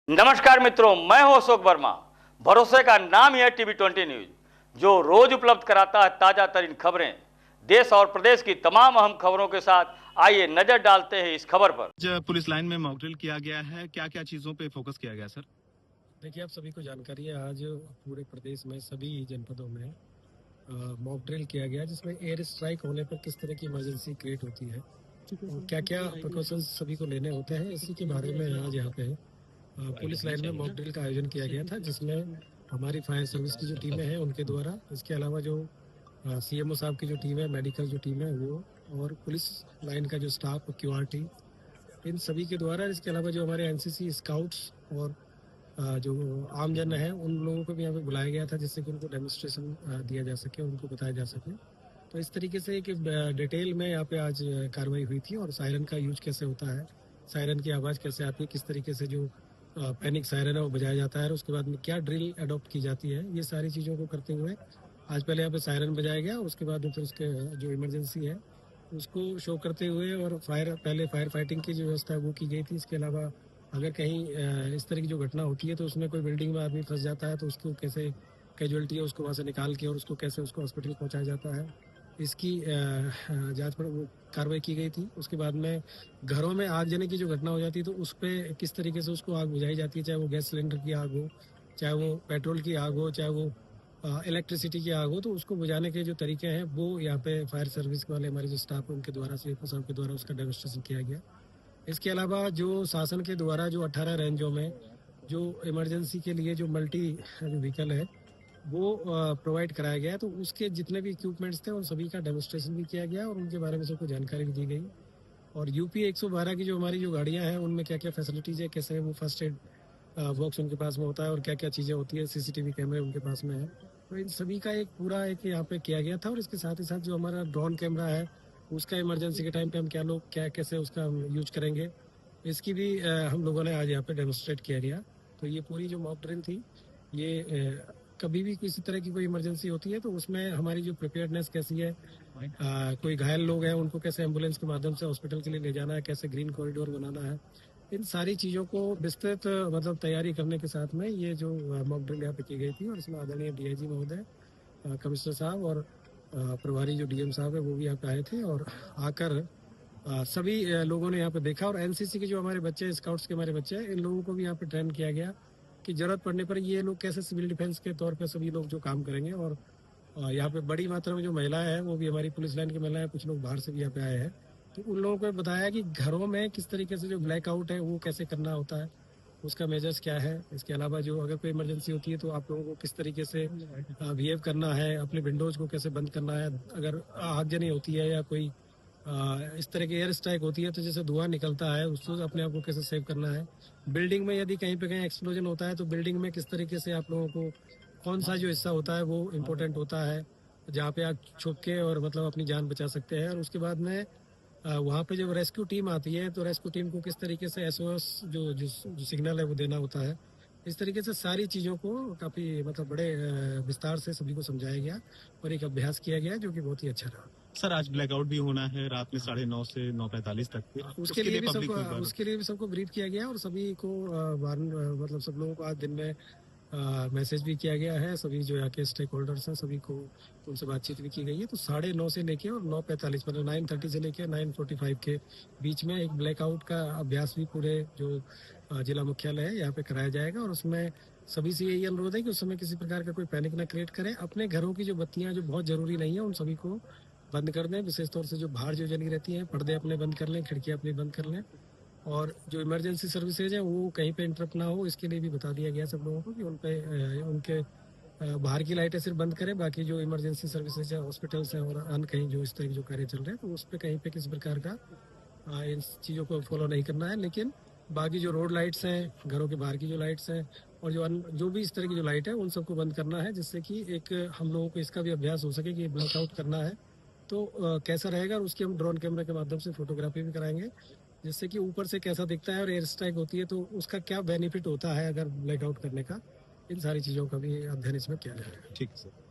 नमस्कार मित्रों, मैं हूं अशोक वर्मा। भरोसे का नाम ही है टीवी20 न्यूज, जो रोज उपलब्ध कराता है ताजा तरीन खबरें। देश और प्रदेश की तमाम अहम खबरों के साथ आइए नजर डालते हैं इस खबर पर। पुलिस लाइन में मॉक ड्रिल किया गया है, क्या क्या चीजों पे फोकस किया गया सर? देखिए, आप सभी को जानकारी है, आज पूरे प्रदेश में सभी जनपदों में मॉक ड्रिल किया गया, जिसमें एयर स्ट्राइक होने पर किस तरह की इमरजेंसी क्रिएट होती है और क्या क्या प्रिकॉशंस सभी को लेने होते हैं, इसी के बारे में आज यहाँ पे पुलिस लाइन में मॉक ड्रिल का आयोजन किया गया था, जिसमें हमारी फायर सर्विस की जो टीमें हैं उनके द्वारा, इसके अलावा जो CMO साहब की जो टीम है, मेडिकल जो टीम है वो, और पुलिस लाइन का जो स्टाफ, QRT, इन सभी के द्वारा, इसके अलावा जो हमारे NCC स्काउट्स और जो आमजन है उन लोगों को भी यहाँ पे बुलाया गया था, जिससे कि उनको डेमोन्स्ट्रेशन दिया जा सके, उनको बताया जा सके। तो इस तरीके से एक डिटेल में यहाँ पे आज कार्रवाई हुई थी, और सायरन का यूज कैसे होता है, सायरन की आवाज़ कैसे आती है, किस तरीके से जो पैनिक सायरन है वो बजाया जाता है, और उसके बाद में क्या ड्रिल अडॉप्ट की जाती है, ये सारी चीज़ों को करते हुए आज पहले यहाँ पे सायरन बजाया गया, उसके बाद फिर उसके जो इमरजेंसी है उसको शो करते हुए, और पहले फायर फाइटिंग की जो व्यवस्था है वो की गई थी। इसके अलावा अगर कहीं इस तरह की जो घटना होती है तो उसमें कोई बिल्डिंग में आदमी फंस जाता है तो उसको कैसे कैजुअलिटी है उसको वहाँ से निकाल के और उसको कैसे उसको हॉस्पिटल पहुँचाया जाता है, इसकी जांच पर वो कार्रवाई की गई थी। उसके बाद में घरों में आग जलने की जो घटना हो जाती है तो उस पर किस तरीके से उसको आग बुझाई जाती है, चाहे वो गैस सिलेंडर की आग हो, चाहे वो पेट्रोल की आग हो, चाहे वो इलेक्ट्रिसिटी की आग हो, तो उसको बुझाने के जो तरीके हैं वो यहाँ पे फायर सर्विस वाले हमारे जो स्टाफ है उनके द्वारा, CFO साहब के द्वारा उसका डेमोन्स्ट्रेशन किया गया। इसके अलावा जो शासन के द्वारा जो 18 रेंजों में जो इमरजेंसी के लिए जो मल्टी व्हीकल है वो प्रोवाइड कराया गया है, तो उसके जितने भी इक्विपमेंट्स थे उन सभी का डेमोन्स्ट्रेशन भी किया गया और उनके बारे में सबको जानकारी भी दी गई। और UP 112 की जो हमारी जो गाड़ियाँ हैं उनमें क्या क्या फैसिलिटीज़ है, कैसे वो फर्स्ट एड बॉक्स उनके पास में होता है और क्या क्या चीज़ें होती है, CCTV कैमरे उनके पास में है, तो इन सभी का एक पूरा एक यहाँ पे किया गया था। और इसके साथ ही साथ जो हमारा ड्रोन कैमरा है उसका इमरजेंसी के टाइम पे हम क्या कैसे उसका हम यूज करेंगे, इसकी भी हम लोगों ने आज यहाँ पे डेमोन्स्ट्रेट किया गया। तो ये पूरी जो मॉक ड्रिल थी, ये कभी भी किसी तरह की कोई इमरजेंसी होती है तो उसमें हमारी जो प्रिपेयर्डनेस कैसी है, कोई घायल लोग हैं उनको कैसे एम्बुलेंस के माध्यम से हॉस्पिटल के लिए ले जाना है, कैसे ग्रीन कॉरिडोर बनाना है, इन सारी चीज़ों को विस्तृत मतलब तैयारी करने के साथ में ये जो मॉक ड्रिल यहाँ पे की गई थी, और इसमें आदरणीय DIG महोदय, कमिश्नर साहब और प्रभारी जो DM साहब है वो भी यहाँ पे आए थे, और आकर सभी लोगों ने यहाँ पे देखा। और NCC के जो हमारे बच्चे, स्काउट्स के हमारे बच्चे हैं, इन लोगों को भी यहाँ पे ट्रेन किया गया कि जरूरत पड़ने पर ये लोग कैसे सिविल डिफेंस के तौर पे सभी लोग जो काम करेंगे। और यहाँ पे बड़ी मात्रा में जो महिलाएं हैं वो भी हमारी पुलिस लाइन की महिलाएं, कुछ लोग बाहर से भी यहाँ पे आए हैं, तो उन लोगों को बताया कि घरों में किस तरीके से जो ब्लैकआउट है वो कैसे करना होता है, उसका मेजर्स क्या है। इसके अलावा जो अगर कोई इमरजेंसी होती है तो आप लोगों को किस तरीके से बिहेव करना है, अपने विंडोज को कैसे बंद करना है, अगर आगजनी होती है या कोई इस तरह की एयर स्ट्राइक होती है तो जैसे धुआं निकलता है उसको अपने आप को कैसे सेव करना है। बिल्डिंग में यदि कहीं पे कहीं एक्सप्लोजन होता है तो बिल्डिंग में किस तरीके से आप लोगों को कौन सा जो हिस्सा होता है वो इम्पोर्टेंट होता है, जहाँ पे आप छुप के और मतलब अपनी जान बचा सकते हैं। और उसके बाद में वहाँ पे जब रेस्क्यू टीम आती है तो रेस्क्यू टीम को किस तरीके से SOS जो सिग्नल है वो देना होता है। इस तरीके से सारी चीज़ों को काफ़ी मतलब बड़े विस्तार से सभी को समझाया गया और एक अभ्यास किया गया जो कि बहुत ही अच्छा रहा। सर, आज ब्लैकआउट भी होना है रात में 9:30 से 9:45 तक। उसके लिए भी सबको ब्रीफ किया गया और सभी को मतलब सब लोगों को आज दिन में मैसेज भी किया गया है। सभी जो यहाँ के स्टेक होल्डर्स हैं सभी को उनसे बातचीत भी की गई है। तो 9:30 से लेके और 9:45 मतलब 9:30 से लेके 9:45 के बीच में एक ब्लैकआउट का अभ्यास भी पूरे जो जिला मुख्यालय है यहाँ पे कराया जाएगा। और उसमें सभी से यही अनुरोध है कि उस समय किसी प्रकार का कोई पैनिक ना क्रिएट करें, अपने घरों की जो बत्तियां जो बहुत जरूरी नहीं है उन सभी को बंद कर दें, विशेष तौर से जो बाहर जो जली रहती हैं पर्दे अपने बंद कर लें, खिड़कियाँ अपनी बंद कर लें, और जो इमरजेंसी सर्विसेज है वो कहीं पे इंटरप्ट ना हो इसके लिए भी बता दिया गया सब लोगों को कि उन पे उनके बाहर की लाइटें सिर्फ बंद करें, बाकी जो इमरजेंसी सर्विसेज है, हॉस्पिटल्स हैं और अन्य कहीं जो इस तरह के जो कार्य चल रहे हैं तो उस पर कहीं पे किसी प्रकार का इन चीज़ों को फॉलो नहीं करना है। लेकिन बाकी जो रोड लाइट्स हैं, घरों के बाहर की जो लाइट्स हैं और जो भी इस तरह की जो लाइट है उन सबको बंद करना है, जिससे कि एक हम लोगों को इसका भी अभ्यास हो सके कि ब्लैकआउट करना है तो कैसा रहेगा। और उसकी हम ड्रोन कैमरे के माध्यम से फोटोग्राफी भी कराएंगे, जिससे कि ऊपर से कैसा दिखता है और एयर स्ट्राइक होती है तो उसका क्या बेनिफिट होता है अगर ब्लैकआउट करने का, इन सारी चीज़ों का भी अध्ययन इसमें किया जाएगा। ठीक है सर।